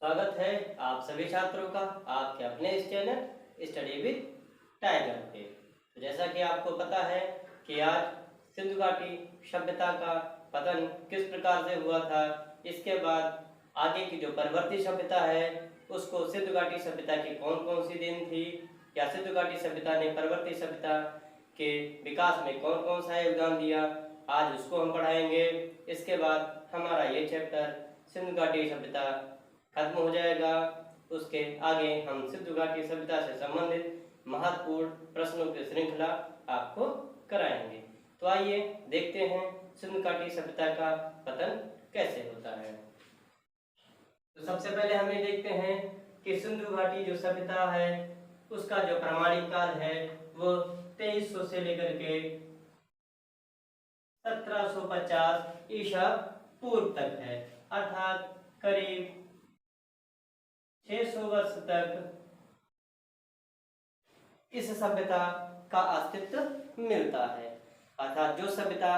स्वागत है आप सभी छात्रों का आपके अपने इस चैनल स्टडी विद टाइगर पे। तो जैसा कि आपको पता है कि आज सिंधु घाटी सभ्यता का पतन किस प्रकार से हुआ था, इसके बाद आगे की जो परवर्ती सभ्यता है उसको सिंधु घाटी सभ्यता की कौन कौन सी देन थी, या सिंधु घाटी सभ्यता ने परवर्ती सभ्यता के विकास में कौन कौन सा योगदान दिया, आज उसको हम पढ़ाएंगे। इसके बाद हमारा ये चैप्टर सिंधु घाटी सभ्यता खत्म हो जाएगा। उसके आगे हम सिंधु घाटी सभ्यता से संबंधित महत्वपूर्ण प्रश्नों की श्रृंखला आपको कराएंगे। तो आइए देखते हैं सिंधु घाटी सभ्यता का पतन कैसे होता है। तो सबसे पहले हमें देखते हैं कि सिंधु घाटी जो सभ्यता है उसका जो प्रमाणिक काल है वो 2300 से लेकर के 1750 ईसा पूर्व तक है, अर्थात करीब 600 वर्ष तक इस सभ्यता का अस्तित्व मिलता है। अर्थात जो सभ्यता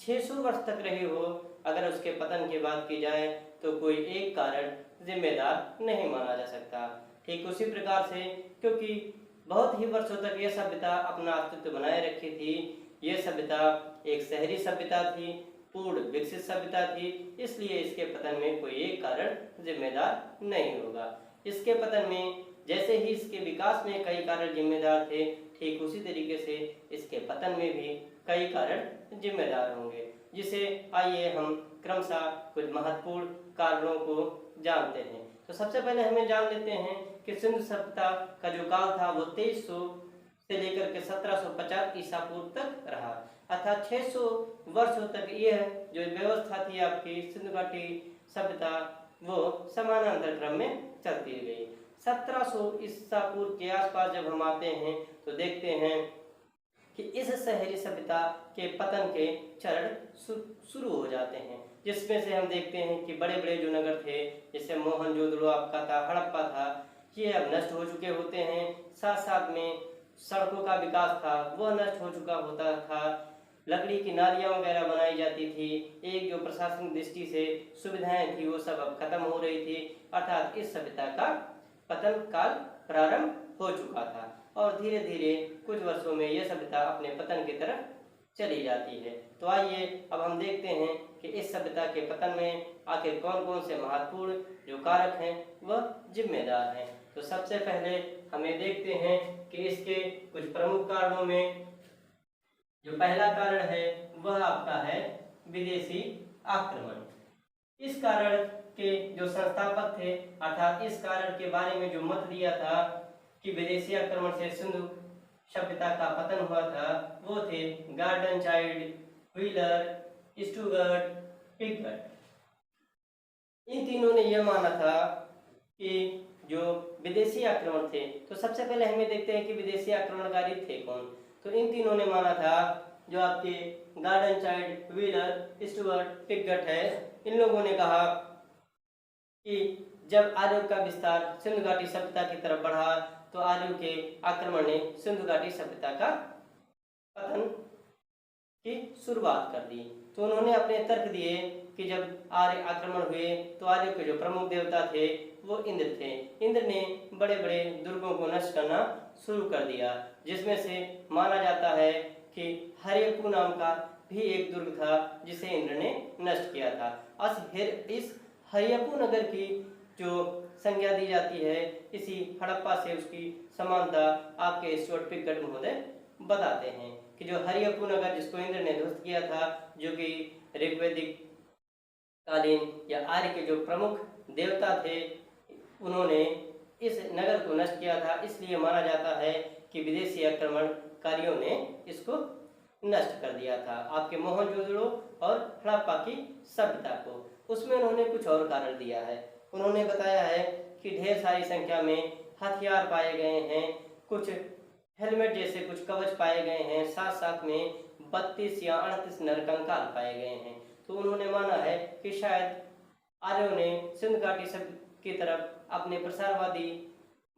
600 वर्ष तक रही हो, अगर उसके पतन की बात की जाए तो कोई एक कारण जिम्मेदार नहीं माना जा सकता। ठीक उसी प्रकार से क्योंकि बहुत ही वर्षों तक यह सभ्यता अपना अस्तित्व बनाए रखी थी, यह सभ्यता एक शहरी सभ्यता थी, पूर्ण विकसित सभ्यता थी, इसलिए इसके पतन में कोई एक कारण जिम्मेदार नहीं होगा। इसके पतन में जैसे ही इसके विकास में कई कारण जिम्मेदार थे, ठीक उसी तरीके से इसके पतन में भी कई कारण जिम्मेदार होंगे, जिसे आइए हम क्रमशः कुछ महत्वपूर्ण कारणों को जानते हैं। तो सबसे पहले हमें जान लेते हैं कि सिंधु सभ्यता का जो काल था वो 2300 से लेकर के 1750 ईसा पूर्व तक रहा, अर्थात 600 वर्षों तक यह जो व्यवस्था थी आपकी सिंधु घाटी सभ्यता वो समानांतर क्रम में चलती गई। 1700 ईसा पूर्व के आसपास जब हम आते हैं तो देखते हैं कि इस शहरी सभ्यता के पतन के चरण शुरू हो जाते हैं, जिसमें से हम देखते हैं कि बड़े बड़े जो नगर थे, जैसे मोहनजोदड़ो आपका था, हड़प्पा था, ये अब नष्ट हो चुके होते हैं। साथ साथ में सड़कों का विकास था वह नष्ट हो चुका होता था, लकड़ी की नालियां वगैरह बनाई जाती थी, एक जो प्रशासनिक दृष्टि से सुविधाएं थी वो सब अब खत्म हो रही थी, अर्थात इस सभ्यता का पतन काल प्रारंभ हो चुका था और धीरे धीरे कुछ वर्षों में यह सभ्यता अपने पतन की तरफ चली जाती है। तो आइए अब हम देखते हैं कि इस सभ्यता के पतन में आखिर कौन कौन से महत्वपूर्ण जो कारक हैं वह जिम्मेदार हैं। तो सबसे पहले हमें देखते हैं कि इसके कुछ प्रमुख कारणों में जो पहला कारण है वह आपका है विदेशी आक्रमण। इस कारण के जो संस्थापक थे, अर्थात इस कारण के बारे में जो मत दिया था कि विदेशी आक्रमण से सिंधु सभ्यता का पतन हुआ था, वो थे Gordon Childe, Wheeler, Stuart, Piggott. इन तीनों ने यह माना था कि जो विदेशी आक्रमण थे, तो सबसे पहले हमें देखते हैं कि विदेशी आक्रमणकारी थे कौन। तो इन तीनों ने माना था जो आपके garden Childe, Wheeler, Stuart, Piggott है, इन लोगों ने कहा कि जब आर्यों का विस्तार सिंधु घाटी सभ्यता की तरफ बढ़ा तो आर्यों के आक्रमण ने सिंधु घाटी सभ्यता का पतन की शुरुआत कर दी। तो उन्होंने अपने तर्क दिए कि जब आर्य आक्रमण हुए तो आर्यों के जो प्रमुख देवता थे वो इंद्र थे। इंद्र ने बड़े बड़े दुर्गों को नष्ट करना शुरू कर दिया, जिसमें से माना जाता है कि हरियप्पू नाम का भी एक दुर्ग था जिसे इंद्र ने नष्ट किया था। इस हरियप्पू नगर की जो संज्ञा दी जाती है, इसी हड़प्पा से उसकी समानता आपके स्टुअर्ट पिगट महोदय बताते हैं कि जो हरियप्पू नगर जिसको इंद्र ने ध्वस्त किया था, जो कि ऋग्वैदिक कालीन या आर्य के जो प्रमुख देवता थे, उन्होंने इस नगर को नष्ट किया था। इसलिए माना जाता है कि विदेशी आक्रमणकारियों ने इसको नष्ट कर दिया था, आपके मोहनजोदड़ो और हड़प्पा की सभ्यता को। उसमें उन्होंने कुछ और कारण दिया है। उन्होंने बताया है कि ढेर सारी संख्या में हथियार पाए गए हैं, कुछ हेलमेट जैसे कुछ कवच पाए गए हैं, साथ साथ में 32 या 38 नरकंकाल पाए गए हैं। तो उन्होंने माना है कि शायद आर्यों ने सिंधु घाटी की तरफ अपने प्रसारवादी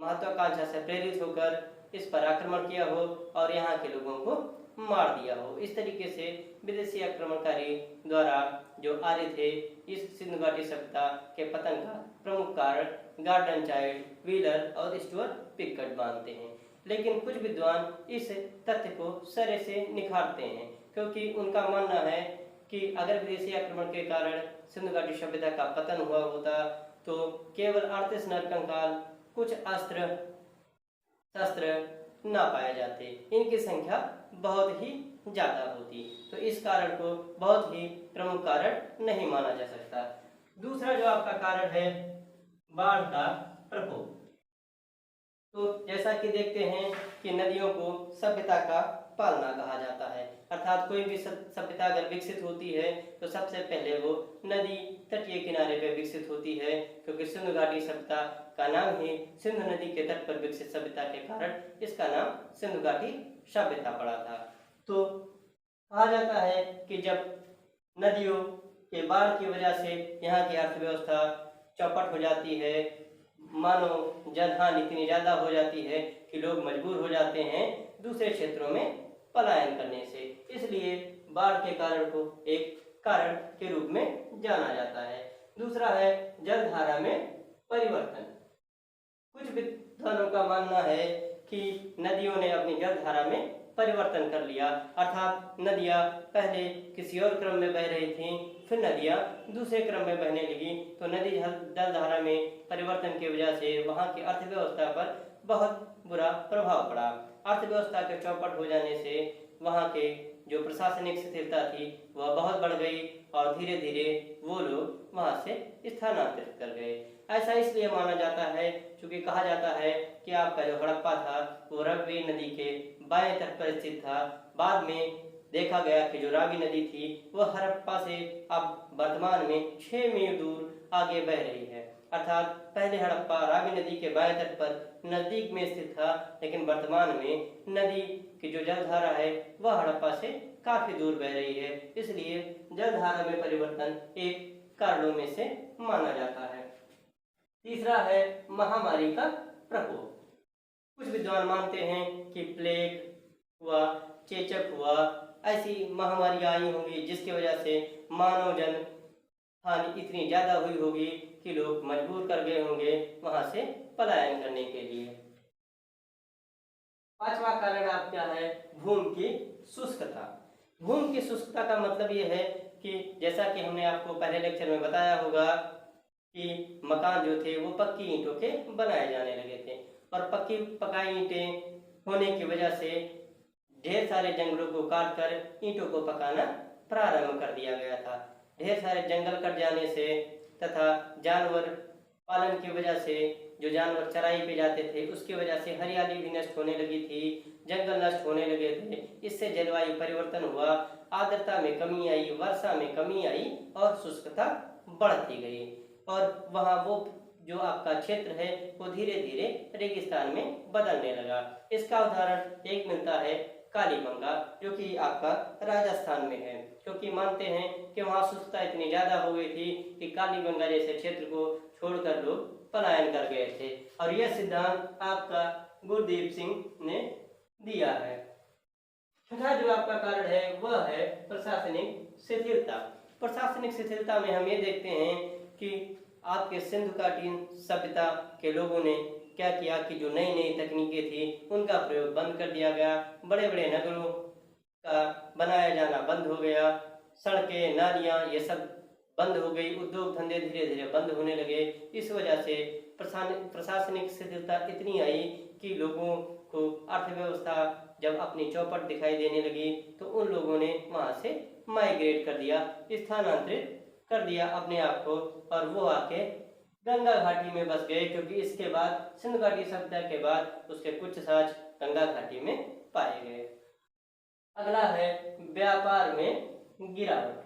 महत्वाकांक्षा से प्रेरित होकर इस पर आक्रमण किया हो और यहाँ के लोगों को मार दिया हो। इस तरीके से विदेशी आक्रमणकारी द्वारा जो आर्य थे इस सिंधु घाटी सभ्यता के पतन का प्रमुख कारण गार्डन चाइल्ड, व्हीलर और स्टुअर्ट पिकफोर्ड मानते हैं। लेकिन कुछ विद्वान इस तथ्य को सिरे से निखारते हैं, क्योंकि उनका मानना है कि अगर विदेशी आक्रमण के कारण सिंधु घाटी सभ्यता का पतन हुआ होता तो केवल 38 नरकंकाल, कुछ अस्त्र शस्त्र ना पाए जाते, इनकी संख्या बहुत ही ज्यादा होती। तो इस कारण को बहुत ही प्रमुख कारण नहीं माना जा सकता। दूसरा जो आपका कारण है बाढ़ का प्रकोप। तो जैसा कि देखते हैं कि नदियों को सभ्यता का पालना कहा जाता है, अर्थात कोई भी सभ्यता अगर विकसित होती है तो सबसे पहले वो नदी तटीय किनारे पर विकसित होती है, क्योंकि सिंधु घाटी सभ्यता का नाम ही सिंधु नदी के तट पर विकसित सभ्यता के कारण इसका नाम सिंधु घाटी सभ्यता पड़ा था। तो कहा जाता है कि जब नदियों के बाढ़ की वजह से यहाँ की अर्थव्यवस्था चौपट हो जाती है, मानो जनहानि इतनी ज्यादा हो जाती है कि लोग मजबूर हो जाते हैं दूसरे क्षेत्रों में पलायन करने से, इसलिए बाढ़ के कारण को एक कारण के रूप में जाना जाता है। दूसरा है जलधारा में परिवर्तन। कुछ विद्वानों का मानना है कि नदियों ने अपनी जलधारा में परिवर्तन कर लिया, अर्थात नदियां पहले किसी और क्रम में बह रही थीं, फिर नदियां दूसरे क्रम में बहने लगी, तो नदी जलधारा में परिवर्तन की वजह से वहां की अर्थव्यवस्था पर बहुत बुरा प्रभाव पड़ा। अर्थव्यवस्था के चौपट हो जाने से वहां के जो प्रशासनिक स्थिरता थी वह बहुत बढ़ गई और धीरे धीरे वो लोग वहां से स्थानांतरित कर गए। ऐसा इसलिए माना जाता है क्योंकि कहा जाता है कि आपका जो हड़प्पा था वो रावी नदी के बाएं तट पर स्थित था। बाद में देखा गया कि जो रावी नदी थी वह हड़प्पा से अब वर्तमान में 6 मील दूर आगे बह रही है, अर्थात पहले हड़प्पा रावी नदी के बाएं तट पर नजदीक में स्थित था, लेकिन वर्तमान में नदी की जो जलधारा है वह हड़प्पा से काफी दूर बह रही है, इसलिए जलधारा में परिवर्तन एक कारणों में से माना जाता है। तीसरा है महामारी का प्रकोप। कुछ विद्वान मानते हैं कि प्लेग हुआ, चेचक हुआ, ऐसी महामारियां आई होंगी जिसकी वजह से मानव जन हानि इतनी ज्यादा हुई होगी कि लोग मजबूर कर गए होंगे वहां से पलायन करने के लिए। पांचवा कारण आप क्या है, भूमि की शुष्कता। भूमि की शुष्कता का मतलब यह है कि जैसा कि हमने आपको पहले लेक्चर में बताया होगा कि मकान जो थे वो पक्की ईंटों के बनाए जाने लगे थे, और पक्की पकाई ईंटें होने की वजह से ढेर सारे जंगलों को काटकर ईंटों को पकाना प्रारंभ कर दिया गया था। ढेर सारे जंगल कट जाने से तथा जानवर पालन की वजह से जो जानवर चराई पे जाते थे उसकी वजह से हरियाली भी नष्ट होने लगी थी, जंगल नष्ट होने लगे थे, इससे जलवायु परिवर्तन हुआ, आर्द्रता में कमी आई, वर्षा में कमी आई और शुष्कता बढ़ती गई, और वहाँ वो जो आपका क्षेत्र है वो धीरे धीरे रेगिस्तान में बदलने लगा। इसका उदाहरण एक मिलता है कालीबंगा, जो कि आपका राजस्थान में है, क्योंकि मानते हैं कि वहाँ शुष्कता इतनी ज्यादा हो गई थी कि कालीबंगा जैसे क्षेत्र को छोड़कर लोग पलायन कर गए थे, और यह सिद्धांत आपका गुरदीप सिंह ने दिया है। छठा जो आपका कारण है वह है प्रशासनिक शिथिलता। प्रशासनिक शिथिलता में हम ये देखते हैं कि आपके सिंधु घाटी सभ्यता के लोगों ने क्या किया कि जो नई नई तकनीकें थी उनका प्रयोग बंद कर दिया गया, बड़े बड़े नगरों का बनाया जाना बंद हो गया, सड़कें नालियां ये सब बंद हो गई, उद्योग धंधे धीरे धीरे बंद होने लगे। इस वजह से प्रशासनिक शिथिलता इतनी आई कि लोगों को अर्थव्यवस्था जब अपनी चौपट दिखाई देने लगी तो उन लोगों ने वहां से माइग्रेट कर दिया, स्थानांतरित कर दिया अपने आप को, और वो आके गंगा घाटी में बस गए, क्योंकि इसके बाद सिंधु घाटी सभ्यता के बाद उसके कुछ साक्ष गंगा घाटी में पाए गए। अगला है व्यापार में गिरावट।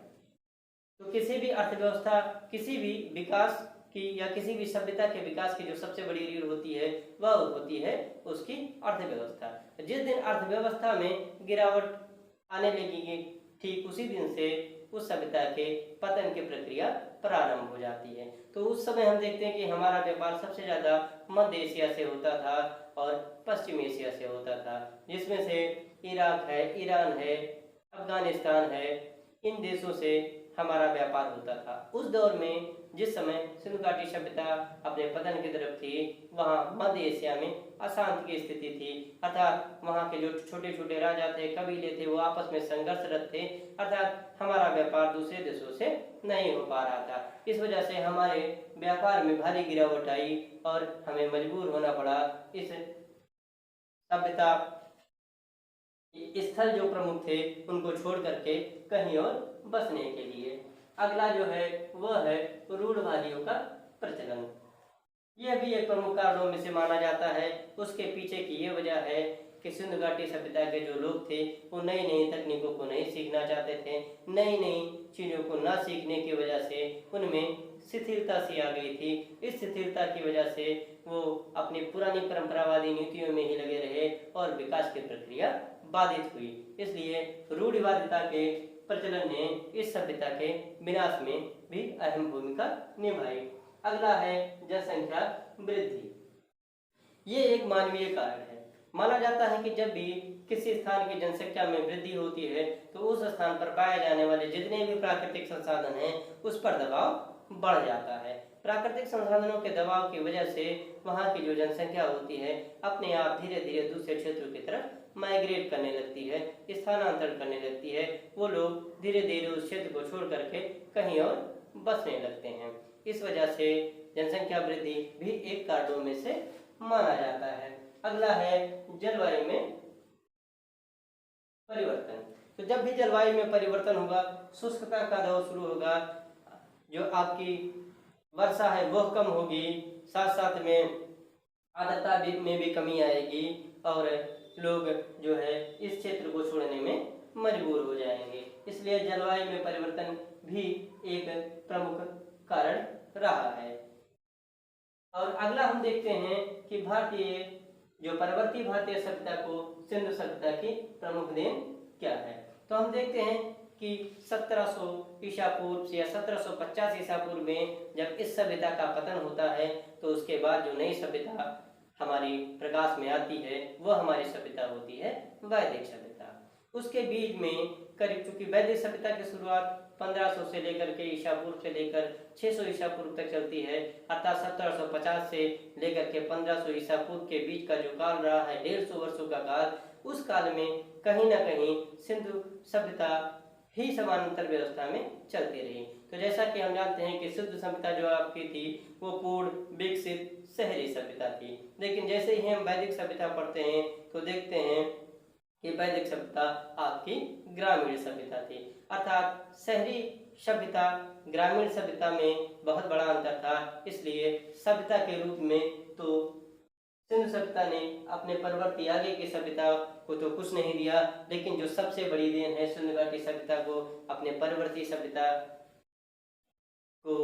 तो किसी भी अर्थव्यवस्था, किसी भी विकास की या किसी भी सभ्यता के विकास की जो सबसे बड़ी रीढ़ होती है वह होती है उसकी अर्थव्यवस्था। जिस दिन अर्थव्यवस्था में गिरावट आने लगेगी ठीक उसी दिन से उस सभ्यता के पतन की प्रक्रिया प्रारंभ हो जाती है। तो उस समय हम देखते हैं कि हमारा व्यापार सबसे ज्यादा मध्य एशिया से होता था और पश्चिम एशिया से होता था, जिसमें से इराक है, ईरान है, अफगानिस्तान है, इन देशों से हमारा व्यापार होता था। उस दौर में जिस समय सिंधु घाटी सभ्यता अपने पतन की तरफ थी, वहाँ मध्य एशिया में अशांति की स्थिति थी, अर्थात वहाँ के जो छोटे छोटे राजा थे, कबीले थे, वो आपस में संघर्षरत थे, अर्थात हमारा व्यापार दूसरे देशों से नहीं हो पा रहा था। इस वजह से हमारे व्यापार में भारी गिरावट आई और हमें मजबूर होना पड़ा इस सभ्यता स्थल जो प्रमुख थे उनको छोड़ करके कहीं और बसने के लिए। अगला जो है वह है रूढ़वादियों का प्रचलन। यह भी एक प्रमुख कारणों में से माना जाता है। उसके पीछे की ये वजह है कि सिंधु घाटी सभ्यता के जो लोग थे वो नई नई तकनीकों को नहीं सीखना चाहते थे। नई नई चीज़ों को ना सीखने की वजह से उनमें शिथिलता सी आ गई थी। इस शिथिलता की वजह से वो अपनी पुरानी परंपरावादी नीतियों में ही लगे रहे और विकास की प्रक्रिया बाधित हुई। इसलिए रूढ़िवादिता के प्रचलन ने इस सभ्यता के विनाश में भी अहम भूमिका निभाई। अगला है जनसंख्या वृद्धि। ये एक मानवीय कारण है। माना जाता है कि जब भी किसी स्थान की जनसंख्या में वृद्धि होती है तो उस स्थान पर पाए जाने वाले जितने भी प्राकृतिक संसाधन हैं उस पर दबाव बढ़ जाता है। प्राकृतिक संसाधनों के दबाव की वजह से वहाँ की जो जनसंख्या होती है अपने आप धीरे धीरे दूसरे क्षेत्रों की तरफ माइग्रेट करने लगती है, स्थानांतरण करने लगती है। वो लोग धीरे धीरे उस क्षेत्र को छोड़ करके कहीं और बसने लगते हैं। इस वजह से जनसंख्या वृद्धि भी एक कारणों में से माना जाता है। अगला है जलवायु में परिवर्तन। तो जब भी जलवायु में परिवर्तन होगा, शुष्कता का दौर शुरू होगा, जो आपकी वर्षा है वह कम होगी, साथ साथ में आर्द्रता में भी कमी आएगी और लोग जो है इस क्षेत्र को छोड़ने में मजबूर हो जाएंगे। इसलिए जलवायु में परिवर्तन भी एक प्रमुख कारण रहा है। और अगला हम देखते हैं कि परवर्ती भारतीय सभ्यता को सिंधु सभ्यता की प्रमुख देन क्या है। तो हम देखते हैं कि 1700 ईसा पूर्व या 1750 ईसा पूर्व में जब इस सभ्यता का पतन होता है तो उसके बाद जो नई सभ्यता हमारी प्रकाश में आती है वह हमारी सभ्यता होती है वैदिक सभ्यता। उसके बीच में करीब, चूंकि वैदिक सभ्यता की शुरुआत 1500 से लेकर के ईसा पूर्व से लेकर 600 ईसा पूर्व तक चलती है, अर्थात 1750 से लेकर के 1500 ईसा पूर्व के बीच का जो काल रहा है 150 वर्षों का काल, उस काल में कहीं ना कहीं सिंधु सभ्यता ही समानांतर व्यवस्था में चलती रही। तो जैसा कि हम जानते हैं कि सिंधु सभ्यता जो आपकी थी वो पूर्ण विकसित शहरी सभ्यता थी, लेकिन जैसे ही हम वैदिक सभ्यता पढ़ते हैं तो देखते हैं कि वैदिक सभ्यता आपकी ग्रामीण सभ्यता थी, अर्थात शहरी सभ्यता ग्रामीण सभ्यता में बहुत बड़ा अंतर था। इसलिए सभ्यता के रूप में तो सिंधु सभ्यता ने अपने परवर्ती आगे की सभ्यता को तो कुछ नहीं दिया, लेकिन जो सबसे बड़ी देन है सिंधु घाटी सभ्यता को अपने परवर्ती सभ्यता को,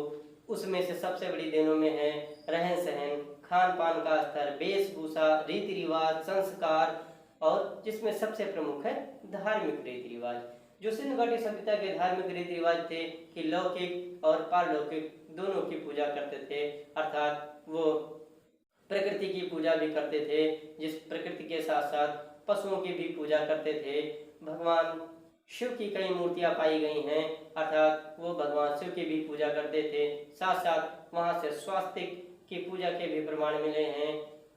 उसमें से सबसे बड़ी देनों में है रहन सहन, खान पान का स्तर, वेशभूषा, रीति रिवाज, संस्कार और जिसमें सबसे प्रमुख है धार्मिक रीति रिवाज। जो सिंधु घाटी सभ्यता के धार्मिक रीति रिवाज थे कि लौकिक और पारलौकिक दोनों की पूजा करते थे, अर्थात वो प्रकृति की पूजा भी करते थे, जिस प्रकृति के साथ साथ पशुओं की भी पूजा करते थे। भगवान शिव की कई मूर्तियां पाई गई हैं, अर्थात वो भगवान शिव की भी पूजा करते थे। साथ साथ वहां से स्वास्तिक की पूजा के भी प्रमाण मिले हैं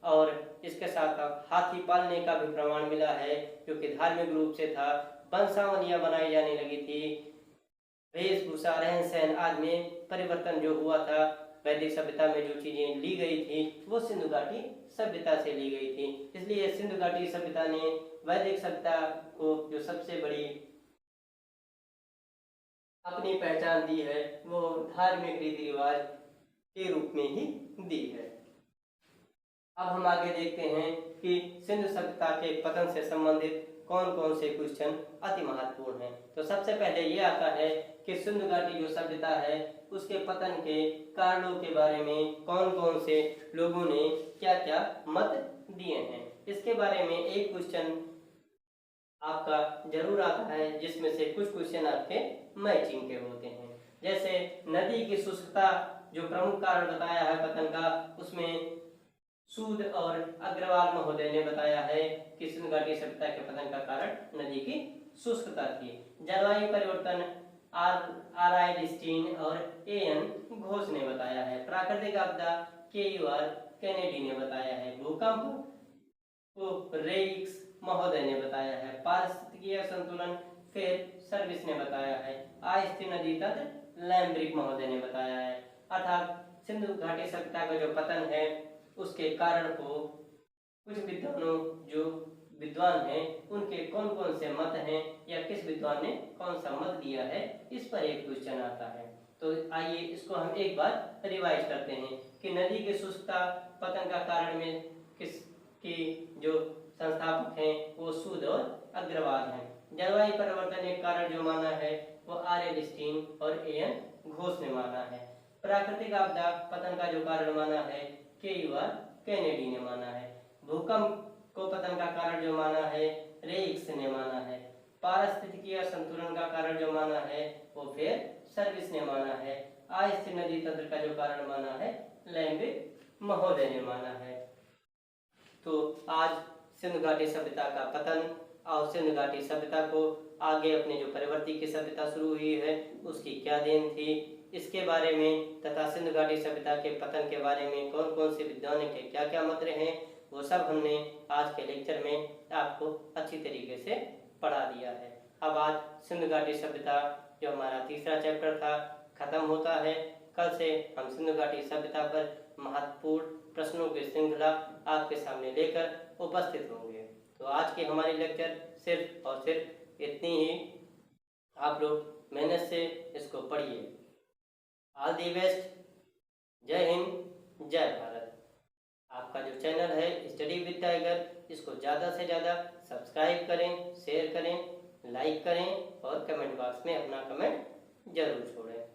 और इसके साथ हाथी पालने का भी प्रमाण मिला है, क्योंकि धार्मिक रूप से था। वंशावलियां बनाई जाने लगी थी। वेशभूषा, रहन सहन आदि में परिवर्तन जो हुआ था, वैदिक सभ्यता में जो चीजें ली गई थी वो सिंधु घाटी सभ्यता से ली गई थी। इसलिए सिंधु घाटी सभ्यता ने वैदिक सभ्यता को जो सबसे बड़ी अपनी पहचान दी है वो धार्मिक रीति रिवाज के रूप में ही दी है। अब हम आगे देखते हैं कि सिंधु सभ्यता के पतन से संबंधित कौन कौन से क्वेश्चन अति महत्वपूर्ण हैं। तो सबसे पहले ये आता है कि सिंधु घाटी जो सभ्यता है उसके पतन के कारणों के बारे में कौन कौन से लोगों ने क्या क्या मत दिए हैं, इसके बारे में एक क्वेश्चन आपका जरूर आता है, जिसमें से कुछ क्वेश्चन आपके मैचिंग के होते हैं। जैसे नदी की शुष्कता जो प्रमुख कारण बताया है पतन का, उसमें सूद और अग्रवाल महोदय ने बताया है कि सिंधु घाटी सभ्यता के पतन का कारण नदी की शुष्कता थी। जलवायु परिवर्तन R.I. और A.N. घोष ने बताया है। प्राकृतिक आपदा K.U.R. कैनेडी ने बताया है। भूकंप को रेइक्स महोदय ने बताया है। पारिस्थितिकीय संतुलन फिर सर्विस ने बताया है। अस्थायी नदी तंत्र लैम्ब्रिक महोदय ने बताया है। अर्थात सिंधु घाटी सभ्यता का जो पतन है उसके कारण को कुछ विद्वान हैं उनके कौन कौन से मत हैं या किस विद्वान ने कौन सा मत दिया है, इस पर एक क्वेश्चन आता है। तो आइए इसको हम एक बार रिवाइज करते हैं कि नदी की शुष्कता पतन का कारण में किसकी जो संस्थापक हैं वो सूद और अग्रवाल हैं। जलवायु परिवर्तन एक कारण जो माना है वो R.L. स्टीन और A.N. घोष ने माना है। प्राकृतिक आपदा पतन का जो कारण माना है K.U.R. कैनेडी ने माना है। भूकंप को पतन का कारण जो माना है रेइक्स ने माना है। पारिस्थितिकीय संतुलन का कारण जो माना है वो फिर सर्विस ने माना है। अस्थायी नदी तंत्र का जो कारण माना है लैम्ब्रिक महोदय ने माना है। तो आज सिंधु घाटी सभ्यता का पतन और सिंधु घाटी सभ्यता को आगे अपने जो परिवर्ती की सभ्यता शुरू हुई है उसकी क्या देन थी, इसके बारे में तथा सिंधु घाटी सभ्यता के पतन के बारे में कौन कौन से विद्वानों के क्या क्या मत रहे वो सब हमने आज के लेक्चर में आपको अच्छी तरीके से पढ़ा दिया है। अब आज सिंधु घाटी सभ्यता जो हमारा तीसरा चैप्टर था खत्म होता है। कल से हम सिंधु घाटी सभ्यता पर महत्वपूर्ण प्रश्नों की श्रृंखला आपके सामने लेकर उपस्थित होंगे। तो आज के हमारे लेक्चर सिर्फ और सिर्फ इतनी ही। आप लोग मेहनत से इसको पढ़िए। All the best. जय हिंद, जय भारत। आपका जो चैनल है स्टडी विद टाइगर, इसको ज़्यादा से ज़्यादा सब्सक्राइब करें, शेयर करें, लाइक करें और कमेंट बॉक्स में अपना कमेंट जरूर छोड़ें।